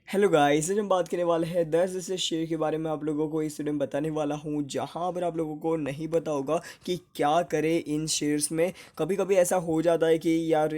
Hello guys, आज हम बात करने वाले हैं 10 ऐसे शेयर के बारे में। आप लोगों को इस वीडियो में बताने वाला हूँ जहाँ पर आप लोगों को नहीं पता होगा कि क्या करें इन शेयर्स में। कभी कभी ऐसा हो जाता है कि यार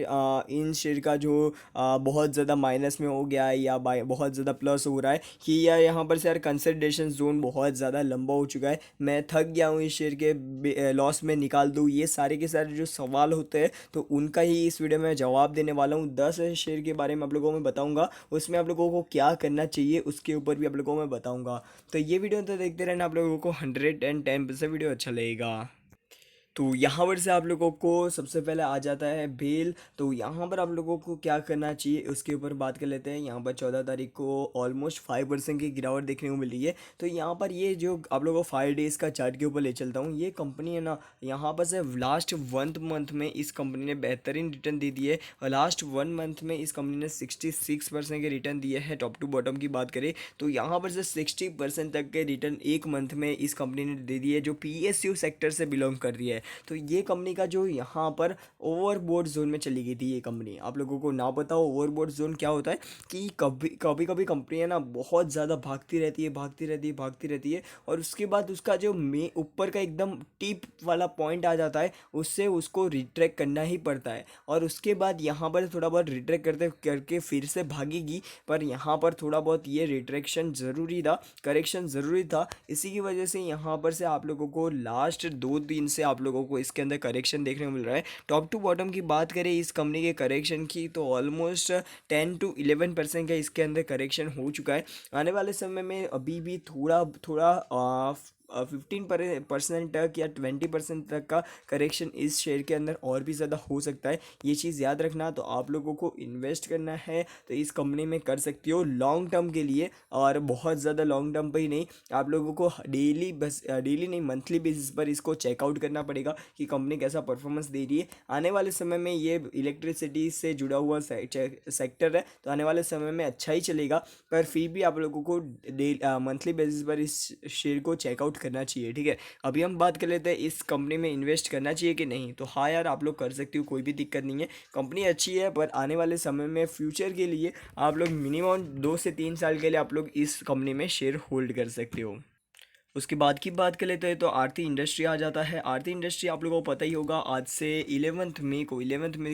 इन शेयर का जो बहुत ज़्यादा माइनस में हो गया है या बहुत ज़्यादा प्लस हो रहा है कि यार यहाँ पर से यार कंसल्टेशन जोन बहुत ज़्यादा लंबा हो चुका है। मैं थक गया हूँ इस शेयर के लॉस में निकाल दूँ। ये सारे के सारे जो सवाल होते हैं तो उनका ही इस वीडियो में जवाब देने वाला हूँ। 10 ऐसे शेयर के बारे में आप लोगों को मैं बताऊँगा, उसमें आप लोगों को क्या करना चाहिए उसके ऊपर भी आप लोगों को मैं बताऊंगा। तो ये वीडियो तो देखते रहना, आप लोगों को 110% वीडियो अच्छा लगेगा। तो यहाँ पर से आप लोगों को सबसे पहले आ जाता है बेल। तो यहाँ पर आप लोगों को क्या करना चाहिए उसके ऊपर बात कर लेते हैं। यहाँ पर 14 तारीख को ऑलमोस्ट 5% की गिरावट देखने को मिली है। तो यहाँ पर ये जो आप लोगों को 5 डेज़ का चार्ट के ऊपर ले चलता हूँ, ये कंपनी है ना, यहाँ पर से लास्ट 1 मंथ में इस कंपनी ने बेहतरीन रिटर्न दे दिए। और लास्ट 1 मंथ में इस कंपनी ने 66% के रिटर्न दिए हैं। टॉप टू बॉटम की बात करें तो यहाँ पर से 60% तक के रिटर्न एक मंथ में इस कंपनी ने दे दिए, जो PSU सेक्टर से बिलोंग कर रही है। तो ये कंपनी का जो यहाँ पर ओवरबोट जोन में चली गई थी ये कंपनी। आप लोगों को ना पता हो ओवरबोट जोन क्या होता है कि कभी कभी कभी कंपनियाँ ना बहुत ज़्यादा भागती रहती है, भागती रहती है, भागती रहती है, और उसके बाद उसका जो मे ऊपर का एकदम टिप वाला पॉइंट आ जाता है, उससे उसको रिट्रैक्ट करना ही पड़ता है। और उसके बाद यहाँ पर थोड़ा बहुत रिट्रैक्ट करते करके फिर से भागेगी। पर यहाँ पर थोड़ा बहुत ये रिट्रैक्शन ज़रूरी था, करेक्शन ज़रूरी था। इसी की वजह से यहाँ पर से आप लोगों को लास्ट 2 दिन से आप लोगों को इसके अंदर करेक्शन देखने को मिल रहा है। टॉप टू बॉटम की बात करें इस कंपनी के करेक्शन की तो ऑलमोस्ट 10 to 11% का इसके अंदर करेक्शन हो चुका है। आने वाले समय में अभी भी थोड़ा थोड़ा 15% तक या 20% तक का करेक्शन इस शेयर के अंदर और भी ज़्यादा हो सकता है। ये चीज़ याद रखना। तो आप लोगों को इन्वेस्ट करना है तो इस कंपनी में कर सकते हो लॉन्ग टर्म के लिए, और बहुत ज़्यादा लॉन्ग टर्म पर ही नहीं, आप लोगों को डेली बस डेली नहीं मंथली बेसिस पर इसको चेकआउट करना पड़ेगा कि कंपनी कैसा परफॉर्मेंस दे रही है। आने वाले समय में ये इलेक्ट्रिसिटी से जुड़ा हुआ सेक्टर है, तो आने वाले समय में अच्छा ही चलेगा। पर फिर भी आप लोगों को मंथली बेसिस पर इस शेयर को चेकआउट करना चाहिए, ठीक है। अभी हम बात कर लेते हैं इस कंपनी में इन्वेस्ट करना चाहिए कि नहीं। तो हाँ यार, आप लोग कर सकते हो, कोई भी दिक्कत नहीं है। कंपनी अच्छी है, पर आने वाले समय में फ्यूचर के लिए आप लोग मिनिमम 2 से 3 साल के लिए आप लोग इस कंपनी में शेयर होल्ड कर सकते हो। उसके बाद की बात कर लेते हैं तो आरती इंडस्ट्री आ जाता है। आरती इंडस्ट्री आप लोगों को पता ही होगा, आज से 11 मई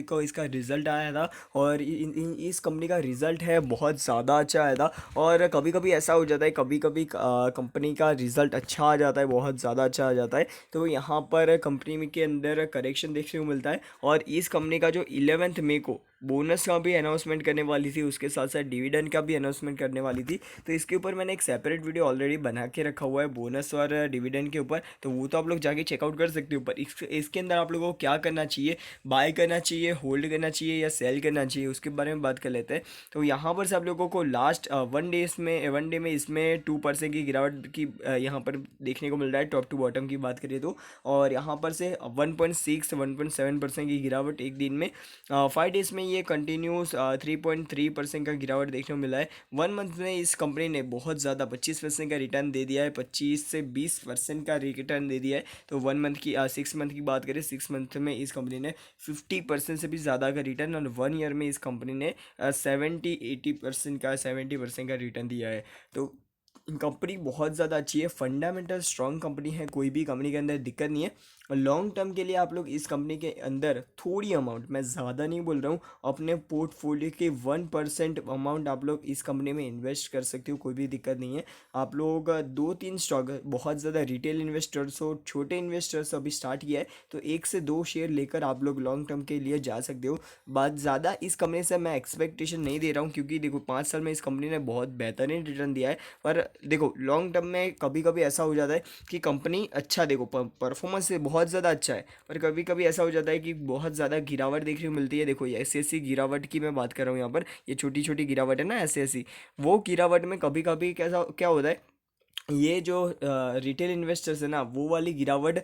को इसका रिज़ल्ट आया था। और इस कंपनी का रिज़ल्ट है बहुत ज़्यादा अच्छा आया था। और कभी कभी ऐसा हो जाता है, कभी कभी कंपनी का रिज़ल्ट अच्छा आ जाता है, बहुत ज़्यादा अच्छा आ जाता है, तो यहाँ पर कंपनी के अंदर करेक्शन देखने को मिलता है। और इस कंपनी का जो 11 मई को बोनस का भी अनाउंसमेंट करने वाली थी, उसके साथ साथ डिविडेंड का भी अनाउंसमेंट करने वाली थी। तो इसके ऊपर मैंने एक सेपरेट वीडियो ऑलरेडी बना के रखा हुआ है बोनस और डिविडेंड के ऊपर, तो वो तो आप लोग जाके चेकआउट कर सकते हो। पर इसके अंदर आप लोगों को क्या करना चाहिए, बाय करना चाहिए, होल्ड करना चाहिए या सेल करना चाहिए, उसके बारे में बात कर लेते हैं। तो यहाँ पर से आप लोगों को लास्ट 1 डे में इसमें 2% की गिरावट की यहाँ पर देखने को मिल रहा है, टॉप टू बॉटम की बात करिए तो। और यहाँ पर से 1.7% की गिरावट एक दिन में। 5 डेज में ये कंटिन्यूस 3.3% का गिरावट देखने को मिला है। 1 मंथ में इस कंपनी ने बहुत ज़्यादा 25% का रिटर्न दे दिया है, 25 से 20% का रिटर्न दे दिया है। तो 1 मंथ की 6 मंथ की बात करें, 6 मंथ में इस कंपनी ने 50% से भी ज़्यादा का रिटर्न, और 1 ईयर में इस कंपनी ने 70% का रिटर्न दिया है। तो कंपनी बहुत ज़्यादा अच्छी है, फंडामेंटल स्ट्रॉन्ग कंपनी है, कोई भी कंपनी के अंदर दिक्कत नहीं है। और लॉन्ग टर्म के लिए आप लोग इस कंपनी के अंदर थोड़ी अमाउंट, मैं ज़्यादा नहीं बोल रहा हूँ, अपने पोर्टफोलियो के 1% अमाउंट आप लोग इस कंपनी में इन्वेस्ट कर सकते हो, कोई भी दिक्कत नहीं है। आप लोग 2-3 स्टॉक, बहुत ज़्यादा रिटेल इन्वेस्टर्स हो, छोटे इन्वेस्टर्स अभी स्टार्ट किया है, तो 1 से 2 शेयर लेकर आप लोग लॉन्ग टर्म के लिए जा सकते हो। बात ज़्यादा इस कंपनी से मैं एक्सपेक्टेशन नहीं दे रहा हूँ, क्योंकि देखो 5 साल में इस कंपनी ने बहुत बेहतरीन रिटर्न दिया है। पर देखो लॉन्ग टर्म में कभी कभी ऐसा हो जाता है कि कंपनी अच्छा, देखो परफॉर्मेंस से बहुत ज़्यादा अच्छा है, पर कभी कभी ऐसा हो जाता है कि बहुत ज़्यादा गिरावट देखने को मिलती है। देखो ये ऐसी ऐसी गिरावट की मैं बात कर रहा हूँ यहाँ पर, ये छोटी छोटी गिरावट है ना, ऐसी ऐसी वो गिरावट में कभी कभी कैसा क्या होता है ये जो रिटेल इन्वेस्टर्स है ना, वो वाली गिरावट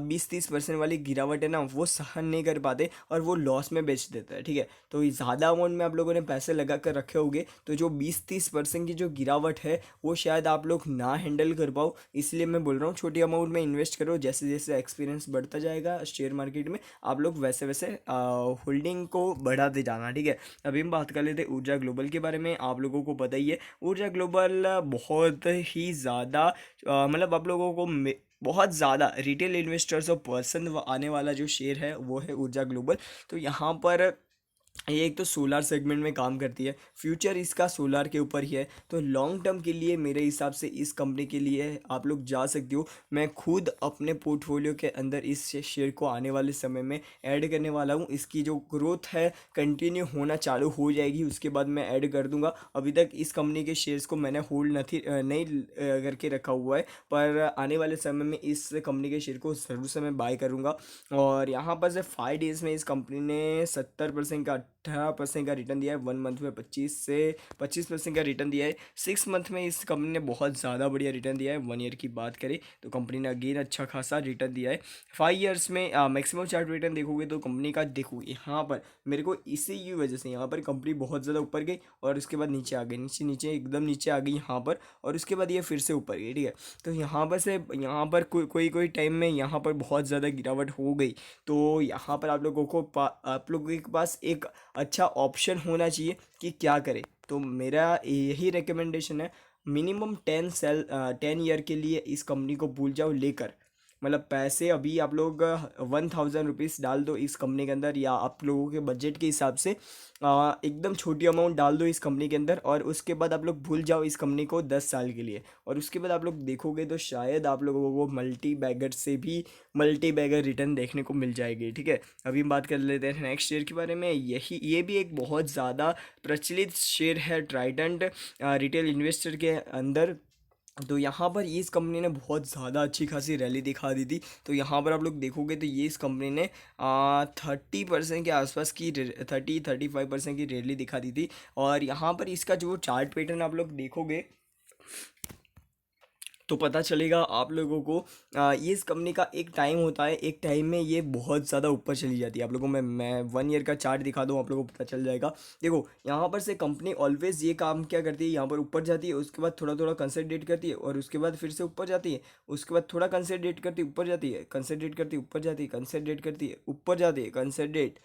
20-30% वाली गिरावट है ना, वो सहन नहीं कर पाते और वो लॉस में बेच देता है। ठीक है, तो ज़्यादा अमाउंट में आप लोगों ने पैसे लगा कर रखे होंगे, तो जो 20-30% की जो गिरावट है वो शायद आप लोग ना हैंडल कर पाओ। इसलिए मैं बोल रहा हूँ छोटी अमाउंट में इन्वेस्ट करो, जैसे जैसे एक्सपीरियंस बढ़ता जाएगा शेयर मार्केट में आप लोग वैसे वैसे होल्डिंग को बढ़ाते जाना। ठीक है, अभी हम बात कर लेते हैं ऊर्जा ग्लोबल के बारे में। आप लोगों को पता ही है ऊर्जा ग्लोबल बहुत ही ज़्यादा मतलब आप लोगों को बहुत ज़्यादा रिटेल इन्वेस्टर्स और पसंद आने वाला जो शेयर है वो है ऊर्जा ग्लोबल। तो यहाँ पर ये एक तो सोलार सेगमेंट में काम करती है, फ्यूचर इसका सोलार के ऊपर ही है, तो लॉन्ग टर्म के लिए मेरे हिसाब से इस कंपनी के लिए आप लोग जा सकते हो। मैं खुद अपने पोर्टफोलियो के अंदर इस शेयर को आने वाले समय में ऐड करने वाला हूँ। इसकी जो ग्रोथ है कंटिन्यू होना चालू हो जाएगी, उसके बाद मैं ऐड कर दूंगा। अभी तक इस कंपनी के शेयर्स को मैंने होल्ड नहीं करके रखा हुआ है, पर आने वाले समय में इस कंपनी के शेयर को ज़रूर से मैं बाय करूँगा। और यहाँ पर से 5 डेज़ में इस कंपनी ने 70% का 18% का रिटर्न दिया है, 1 मंथ में 25% का रिटर्न दिया है, 6 मंथ में इस कंपनी ने बहुत ज़्यादा बढ़िया रिटर्न दिया है। 1 ईयर की बात करें तो कंपनी ने अगेन अच्छा खासा रिटर्न दिया है। 5 ईयर्स में मैक्सिमम चार्ट रिटर्न देखोगे तो कंपनी का देखो यहाँ पर मेरे को इसी की वजह से यहाँ पर कंपनी बहुत ज़्यादा ऊपर गई और उसके बाद नीचे आ गई, नीचे नीचे एकदम नीचे आ गई यहाँ पर, और उसके बाद ये फिर से ऊपर गई। ठीक है, तो यहाँ पर से यहाँ पर कोई टाइम में यहाँ पर बहुत ज़्यादा गिरावट हो गई, तो यहाँ पर आप लोगों को आप लोगों के पास एक अच्छा ऑप्शन होना चाहिए कि क्या करें। तो मेरा यही रिकमेंडेशन है, मिनिमम 10 ईयर के लिए इस कंपनी को भूल जाओ लेकर, मतलब पैसे अभी आप लोग 1000 रुपीज़ डाल दो इस कंपनी के अंदर, या आप लोगों के बजट के हिसाब से एकदम छोटी अमाउंट डाल दो इस कंपनी के अंदर, और उसके बाद आप लोग भूल जाओ इस कंपनी को 10 साल के लिए, और उसके बाद आप लोग देखोगे तो शायद आप लोगों को मल्टी बैगर से भी मल्टी बैगर रिटर्न देखने को मिल जाएगी। ठीक है, अभी हम बात कर लेते हैं नेक्स्ट शेयर के बारे में। ये भी एक बहुत ज़्यादा प्रचलित शेयर है ट्राइडेंट रिटेल इन्वेस्टर के अंदर। तो यहाँ पर ये इस कंपनी ने बहुत ज़्यादा अच्छी खासी रैली दिखा दी थी। तो यहाँ पर आप लोग देखोगे तो ये इस कंपनी ने 30% के आसपास की 35% की रैली दिखा दी थी। और यहाँ पर इसका जो चार्ट पैटर्न आप लोग देखोगे तो पता चलेगा आप लोगों को। ये इस कंपनी का एक टाइम होता है, एक टाइम में ये बहुत ज़्यादा ऊपर चली जाती है। आप लोगों को मैं 1 ईयर का चार्ट दिखा दूँ, आप लोगों को पता चल जाएगा। देखो यहाँ पर से कंपनी ऑलवेज ये काम क्या करती है, यहाँ पर ऊपर जाती है, उसके बाद थोड़ा थोड़ा कंसंट्रेट करती है, और उसके बाद फिर से ऊपर जाती है, उसके बाद थोड़ा कंसंट्रेट करती है, ऊपर जाती है, कंसंट्रेट करती है, ऊपर जाती है, कंसंट्रेट करती है, ऊपर जाती है, कंसंट्रेट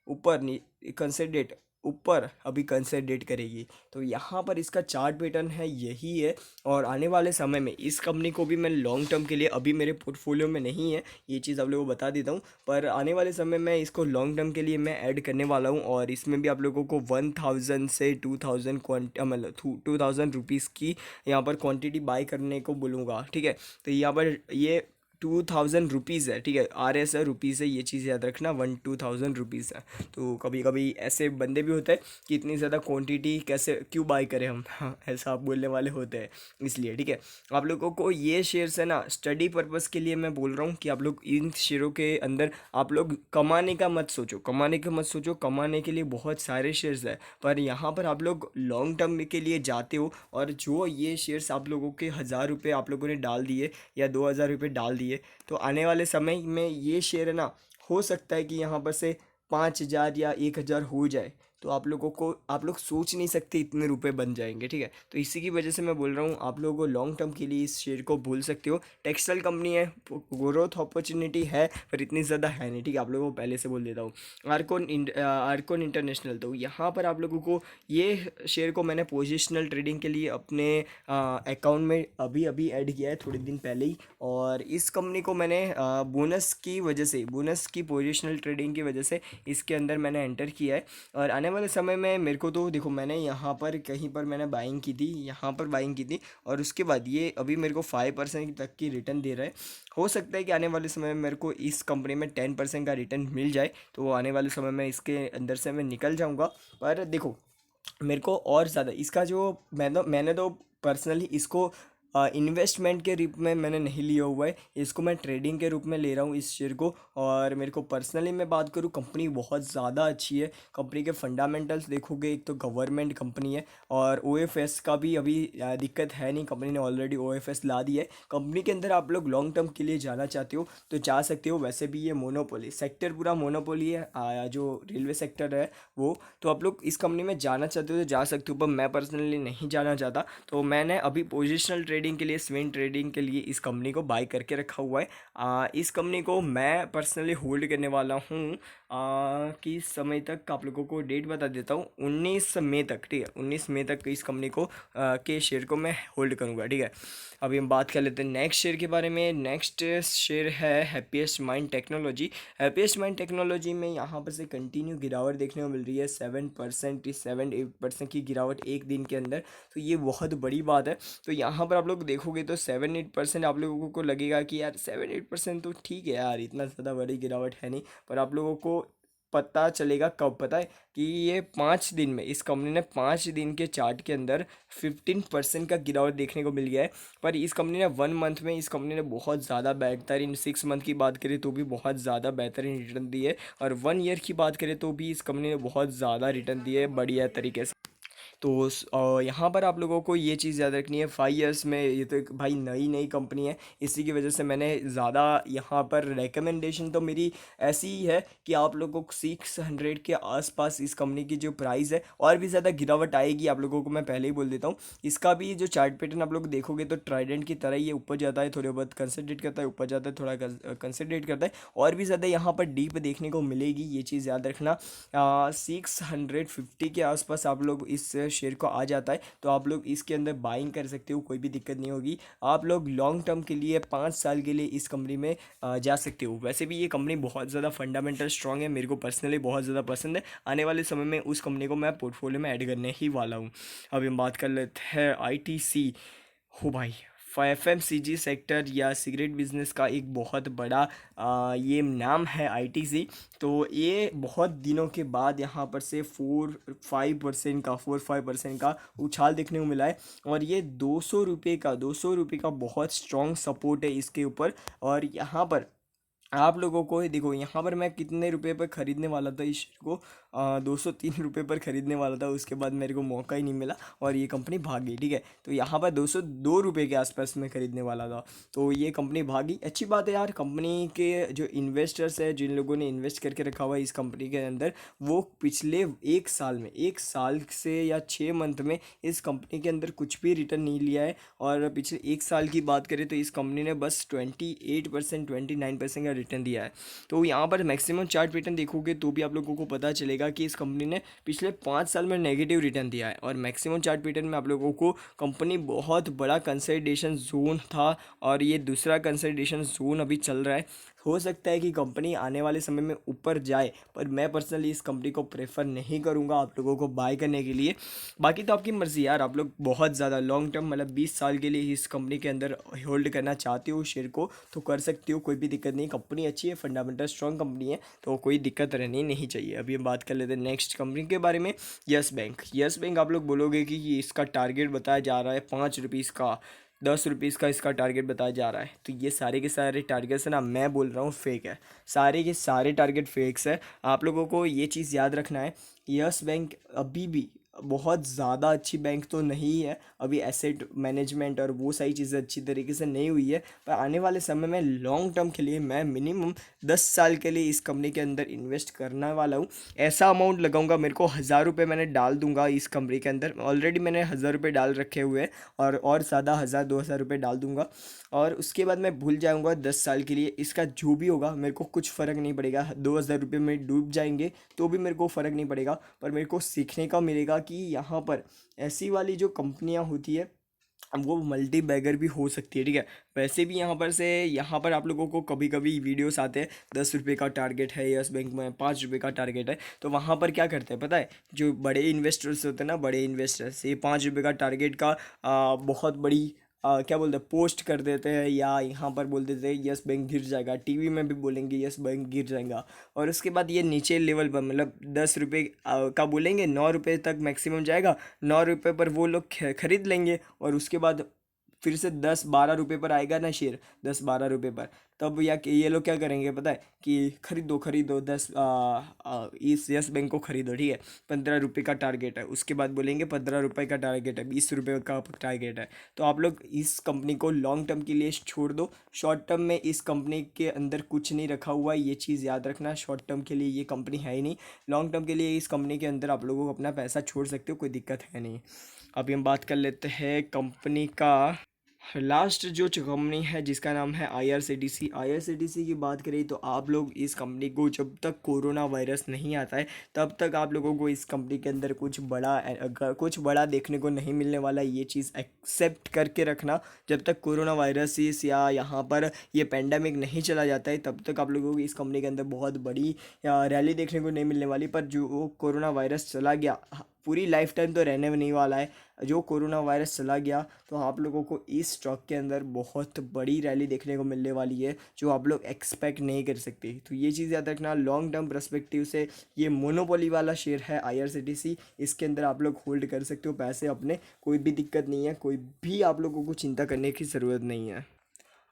ऊपर, कंसंट्रेट ऊपर, अभी कंसंट्रेट करेगी। तो यहाँ पर इसका चार्ट पैटर्न है यही है। और आने वाले समय में इस कंपनी को भी मैं लॉन्ग टर्म के लिए, अभी मेरे पोर्टफोलियो में नहीं है ये चीज़, आप लोगों को बता देता हूँ, पर आने वाले समय में इसको लॉन्ग टर्म के लिए मैं ऐड करने वाला हूँ। और इसमें भी आप लोगों को 1000 से 2000 मतलब 2000 रुपीज़ की यहाँ पर क्वांटिटी बाय करने को बोलूँगा। ठीक है, तो यहाँ पर ये 2000 रुपीज़ है। ठीक है, RS है, रुपीज़ है, ये चीज़ याद रखना, 2000 रुपीज़ है। तो कभी कभी ऐसे बंदे भी होते हैं कि इतनी ज़्यादा क्वांटिटी कैसे क्यों बाय करें हम, हाँ ऐसा आप बोलने वाले होते हैं, इसलिए। ठीक है, आप लोगों को ये शेयर्स है ना स्टडी पर्पज़ के लिए मैं बोल रहा हूँ कि आप लोग इन शेयरों के अंदर आप लोग कमाने का मत सोचो, कमाने का मत सोचो, कमाने के लिए बहुत सारे शेयर्स है, पर यहाँ पर आप लोग लॉन्ग टर्म के लिए जाते हो। और जो ये शेयर्स आप लोगों के 1000 रुपये आप लोगों ने डाल दिए या 2000 रुपये डाल दिए, तो आने वाले समय में ये शेयर है ना, हो सकता है कि यहाँ पर से 5000 या 1000 हो जाए, तो आप लोगों को, आप लोग सोच नहीं सकते इतने रुपए बन जाएंगे। ठीक है, तो इसी की वजह से मैं बोल रहा हूँ आप लोगों को लॉन्ग टर्म के लिए इस शेयर को भूल सकते हो। टेक्सटाइल कंपनी है, ग्रोथ अपॉर्चुनिटी है, पर इतनी ज़्यादा है नहीं। ठीक है, आप लोगों को पहले से बोल देता हूँ। आर्कोन इंटरनेशनल, तो यहाँ पर आप लोगों को ये शेयर को मैंने पोजिशनल ट्रेडिंग के लिए अपने अकाउंट में अभी अभी ऐड किया है थोड़े दिन पहले ही। और इस कंपनी को मैंने बोनस की वजह से, बोनस की पोजिशनल ट्रेडिंग की वजह से इसके अंदर मैंने एंटर किया है। और आने वाले समय में मेरे को तो देखो, मैंने यहाँ पर कहीं पर मैंने बाइंग की थी, यहाँ पर बाइंग की थी, और उसके बाद ये अभी मेरे को 5% तक की रिटर्न दे रहा है। हो सकता है कि आने वाले समय में मेरे को इस कंपनी में 10% का रिटर्न मिल जाए, तो आने वाले समय में इसके अंदर से मैं निकल जाऊँगा। पर देखो, मेरे को और ज़्यादा इसका जो मैंने तो पर्सनली इसको इन्वेस्टमेंट के रूप में मैंने नहीं लिया हुआ है, इसको मैं ट्रेडिंग के रूप में ले रहा हूँ इस शेयर को। और मेरे को पर्सनली मैं बात करूँ, कंपनी बहुत ज़्यादा अच्छी है। कंपनी के फंडामेंटल्स देखोगे, एक तो गवर्नमेंट कंपनी है और ओएफएस का भी अभी दिक्कत है नहीं, कंपनी ने ऑलरेडी ओएफएस ला दिया है। कंपनी के अंदर आप लोग लॉन्ग टर्म के लिए जाना चाहते हो तो जा सकते हो। वैसे भी ये मोनोपोली सेक्टर, पूरा मोनोपोली है, जो रेलवे सेक्टर है वो। तो आप लोग इस कंपनी में जाना चाहते हो तो जा सकते हो, पर मैं पर्सनली नहीं जाना चाहता। तो मैंने अभी पोजिशनल ट्रेडिंग के लिए, स्विंग ट्रेडिंग के लिए इस कंपनी को बाय करके रखा हुआ है। इस कंपनी को मैं पर्सनली होल्ड करने वाला हूँ कि समय तक। आप लोगों को डेट बता देता हूँ, 19 मई तक, ठीक है। 19 मई तक इस कंपनी को के शेयर को मैं होल्ड करूँगा, ठीक है। अभी हम बात कर लेते हैं नेक्स्ट शेयर के बारे में। नेक्स्ट शेयर है happiest mind technology. Happiest mind technology में यहाँ पर से कंटिन्यू गिरावट देखने को मिल रही है, 7% 7-8% की गिरावट एक दिन के अंदर। तो ये बहुत बड़ी बात है। तो यहाँ पर आप लोग देखोगे तो 7-8% आप लोगों को लगेगा कि यार 7-8% तो ठीक है यार, इतना ज़्यादा बड़ी गिरावट है नहीं। पर आप लोगों को पता चलेगा कब, पता है कि ये 5 दिन में, इस कंपनी ने 5 दिन के चार्ट के अंदर 15% का गिरावट देखने को मिल गया है। पर इस कंपनी ने 1 मंथ में, इस कंपनी ने बहुत ज़्यादा बेहतरीन, 6 मंथ की बात करें तो भी बहुत ज़्यादा बेहतरीन रिटर्न दिए, और 1 ईयर की बात करें तो भी इस कंपनी ने बहुत ज़्यादा रिटर्न दिए बढ़िया तरीके से। तो यहाँ पर आप लोगों को ये चीज़ याद रखनी है, 5 ईयर्स में, ये तो एक भाई नई नई कंपनी है, इसी की वजह से मैंने ज़्यादा यहाँ पर रिकमेंडेशन तो मेरी ऐसी ही है कि आप लोगों को 600 के आसपास इस कंपनी की जो प्राइस है, और भी ज़्यादा गिरावट आएगी आप लोगों को मैं पहले ही बोल देता हूँ। इसका भी जो चार्ट पैटर्न आप लोग देखोगे तो ट्राइडेंट की तरह ये ऊपर जाता है, थोड़े बहुत कंसंट्रेट करता है, ऊपर जाता है, थोड़ा कंसंट्रेट करता है, और भी ज़्यादा यहाँ पर डीप देखने को मिलेगी, ये चीज़ याद रखना। 650 के आसपास आप लोग इस शेयर को आ जाता है तो आप लोग इसके अंदर बाइंग कर सकते हो, कोई भी दिक्कत नहीं होगी। आप लोग लॉन्ग टर्म के लिए 5 साल के लिए इस कंपनी में जा सकते हो। वैसे भी ये कंपनी बहुत ज़्यादा फंडामेंटल स्ट्रांग है, मेरे को पर्सनली बहुत ज़्यादा पसंद है। आने वाले समय में उस कंपनी को मैं पोर्टफोलियो में ऐड करने ही वाला हूँ। अभी हम बात कर लेते हैं आईटीसी। हो भाई, एफएमसीजी सेक्टर या सिगरेट बिजनेस का एक बहुत बड़ा ये नाम है आईटीसी। तो ये बहुत दिनों के बाद यहाँ पर से 4-5% का उछाल देखने को मिला है, और ये 200 रुपये का बहुत स्ट्रॉन्ग सपोर्ट है इसके ऊपर। और यहाँ पर आप लोगों को ही देखो, यहाँ पर मैं कितने रुपए पर ख़रीदने वाला था इस शेयर को, 203 रुपये पर ख़रीदने वाला था। उसके बाद मेरे को मौका ही नहीं मिला और ये कंपनी भाग गई, ठीक है। तो यहाँ पर 202 रुपये के आसपास मैं ख़रीदने वाला था, तो ये कंपनी भागी। अच्छी बात है यार, कंपनी के जो इन्वेस्टर्स है, जिन लोगों ने इन्वेस्ट करके रखा हुआ है इस कंपनी के अंदर, वो पिछले 1 साल में, 1 साल से या 6 मंथ में इस कंपनी के अंदर कुछ भी रिटर्न नहीं लिया है। और पिछले 1 साल की बात करें तो इस कंपनी ने बस 28%, 29% का रिटर्न दिया है। तो यहाँ पर मैक्सिमम चार्ट पैटर्न देखोगे तो भी आप लोगों को पता चलेगा कि इस कंपनी ने पिछले 5 साल में नेगेटिव रिटर्न दिया है। और मैक्सिमम चार्ट पैटर्न में आप लोगों को कंपनी बहुत बड़ा कंसोलिडेशन जोन था, और ये दूसरा कंसोलिडेशन जोन अभी चल रहा है। हो सकता है कि कंपनी आने वाले समय में ऊपर जाए, पर मैं पर्सनली इस कंपनी को प्रेफर नहीं करूंगा आप लोगों को बाय करने के लिए। बाकी तो आपकी मर्ज़ी यार, आप लोग बहुत ज़्यादा लॉन्ग टर्म, मतलब 20 साल के लिए इस कंपनी के अंदर होल्ड करना चाहते हो शेयर को तो कर सकते हो, कोई भी दिक्कत नहीं। कंपनी अच्छी है, फंडामेंटल स्ट्रॉन्ग कंपनी है, तो कोई दिक्कत रहनी नहीं चाहिए। अभी हम बात कर लेते हैं नेक्स्ट कंपनी के बारे में, यस बैंक। यस बैंक, आप लोग बोलोगे कि ये इसका टारगेट बताया जा रहा है 5 रुपीज़ का, 10 रुपीज़ का इसका टारगेट बताया जा रहा है। तो ये सारे के सारे टारगेट्स है ना, मैं बोल रहा हूँ फेक है, सारे के सारे टारगेट फेक्स है। आप लोगों को ये चीज़ याद रखना है, यस बैंक अभी भी बहुत ज़्यादा अच्छी बैंक तो नहीं है, अभी एसेट मैनेजमेंट और वो सारी चीज़ें अच्छी तरीके से नहीं हुई है। पर आने वाले समय में लॉन्ग टर्म के लिए मैं मिनिमम 10 साल के लिए इस कंपनी के अंदर इन्वेस्ट करने वाला हूँ। ऐसा अमाउंट लगाऊंगा, मेरे को 1000 रुपये मैंने डाल दूंगा इस कंपनी के अंदर, ऑलरेडी मैंने 1000 रुपये डाल रखे हुए हैं, और ज़्यादा 1000-2000 रुपये डाल दूंगा। और उसके बाद मैं भूल जाऊंगा 10 साल के लिए। इसका जो भी होगा मेरे को कुछ फ़र्क नहीं पड़ेगा, 2000 रुपये में डूब जाएंगे तो भी मेरे को फ़र्क नहीं पड़ेगा, पर मेरे को सीखने का मिलेगा कि यहाँ पर ऐसी वाली जो कंपनियाँ होती है वो मल्टी बैगर भी हो सकती है, ठीक है। वैसे भी यहाँ पर आप लोगों को कभी कभी वीडियोस आते हैं, 10 रुपये का टारगेट है यस बैंक में, 5 रुपये का टारगेट है। तो वहाँ पर क्या करते हैं पता है, जो बड़े इन्वेस्टर्स होते हैं ना, बड़े इन्वेस्टर्स, ये 5 रुपये का टारगेट का बहुत बड़ी क्या बोलते हैं, पोस्ट कर देते हैं, या यहाँ पर बोल देते हैं यस बैंक गिर जाएगा, टीवी में भी बोलेंगे यस बैंक गिर जाएगा। और उसके बाद ये नीचे लेवल पर, मतलब 10 रुपये का बोलेंगे, 9 रुपये तक मैक्सिमम जाएगा, 9 रुपये पर वो लोग खरीद लेंगे, और उसके बाद फिर से 10-12 रुपये पर आएगा ना शेयर, 10-12 रुपये पर, तब या कि ये लोग क्या करेंगे पता है कि खरीदो खरीदो, इस यस बैंक को खरीदो, ठीक है, 15 रुपये का टारगेट है, उसके बाद बोलेंगे 15 रुपये का टारगेट है, 20 रुपये का टारगेट है। तो आप लोग इस कंपनी को लॉन्ग टर्म के लिए छोड़ दो। शॉर्ट टर्म में इस कंपनी के अंदर कुछ नहीं रखा हुआ है, ये चीज़ याद रखना। शॉर्ट टर्म के लिए ये कंपनी है ही नहीं, लॉन्ग टर्म के लिए इस कंपनी के अंदर आप लोगों को अपना पैसा छोड़ सकते हो, कोई दिक्कत है नहीं। अभी हम बात कर लेते हैं कंपनी का लास्ट जो कंपनी है जिसका नाम है IRCTC। IRCTC की बात करें तो आप लोग इस कंपनी को, जब तक कोरोना वायरस नहीं आता है तब तक आप लोगों को इस कंपनी के अंदर कुछ बड़ा देखने को नहीं मिलने वाला है, ये चीज़ एक्सेप्ट करके रखना। जब तक कोरोना वायरस या यहाँ पर ये पेंडेमिक नहीं चला जाता है तब तक आप लोगों को इस कंपनी के अंदर बहुत बड़ी रैली देखने को नहीं मिलने वाली। पर जो कोरोना वायरस चला गया, पूरी लाइफ टाइम तो रहने में नहीं वाला है, जो कोरोना वायरस चला गया तो आप लोगों को इस स्टॉक के अंदर बहुत बड़ी रैली देखने को मिलने वाली है, जो आप लोग एक्सपेक्ट नहीं कर सकते। तो ये चीज़ याद रखना, लॉन्ग टर्म पर्सपेक्टिव से ये मोनोपोली वाला शेयर है IRCTC, इसके अंदर आप लोग होल्ड कर सकते हो पैसे अपने, कोई भी दिक्कत नहीं है, कोई भी आप लोगों को चिंता करने की ज़रूरत नहीं है।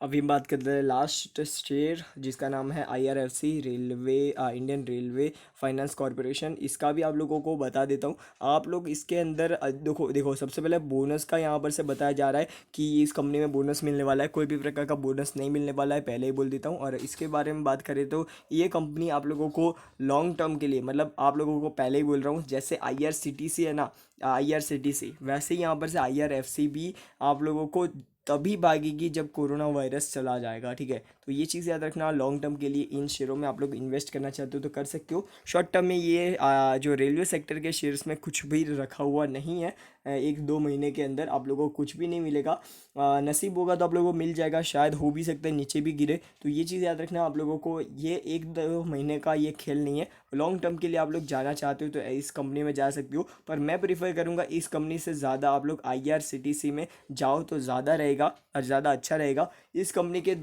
अभी हम बात करते हैं लास्ट शेयर जिसका नाम है IRFC, railway Indian railway finance corporation. इसका भी आप लोगों को बता देता हूँ। आप लोग इसके अंदर देखो देखो, सबसे पहले बोनस का यहाँ पर से बताया जा रहा है कि इस कंपनी में बोनस मिलने वाला है, कोई भी प्रकार का बोनस नहीं मिलने वाला है, पहले ही बोल देता हूँ। और इसके बारे में बात करें तो ये कंपनी आप लोगों को लॉन्ग टर्म के लिए, मतलब आप लोगों को पहले ही बोल रहा हूँ, जैसे IRCTC है ना, IRCTC, वैसे ही यहाँ पर से IRFC भी आप लोगों को तभी भागेगी जब कोरोना वायरस चला जाएगा, ठीक है। तो ये चीज़ याद रखना, लॉन्ग टर्म के लिए इन शेयरों में आप लोग इन्वेस्ट करना चाहते हो तो कर सकते हो। शॉर्ट टर्म में ये जो रेलवे सेक्टर के शेयर्स में कुछ भी रखा हुआ नहीं है। 1-2 महीने के अंदर आप लोगों को कुछ भी नहीं मिलेगा। नसीब होगा तो आप लोगों को मिल जाएगा, शायद हो भी सकता है नीचे भी गिरे। तो ये चीज़ याद रखना आप लोगों को, ये 1-2 महीने का ये खेल नहीं है। लॉन्ग टर्म के लिए आप लोग जाना चाहते हो तो इस कंपनी में जा सकते हो, पर मैं प्रीफर करूँगा इस कंपनी से ज़्यादा आप लोग IRCTC में जाओ तो ज़्यादा रहेगा और ज़्यादा अच्छा रहेगा। इस कंपनी के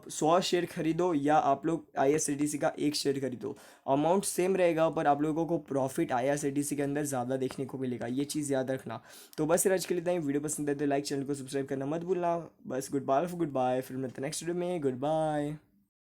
100 शेयर खरीदो या आप लोग IRCTC का 1 शेयर खरीदो, अमाउंट सेम रहेगा, पर आप लोगों को प्रॉफिट IRCTC के अंदर ज़्यादा देखने को मिलेगा, ये चीज़ याद रखना। तो बस आज के लिए इतना ही। वीडियो पसंद है तो लाइक, चैनल को सब्सक्राइब करना मत भूलना। बस गुड बाय, फिर मिलते हैं नेक्स्ट वीडियो में। Good bye.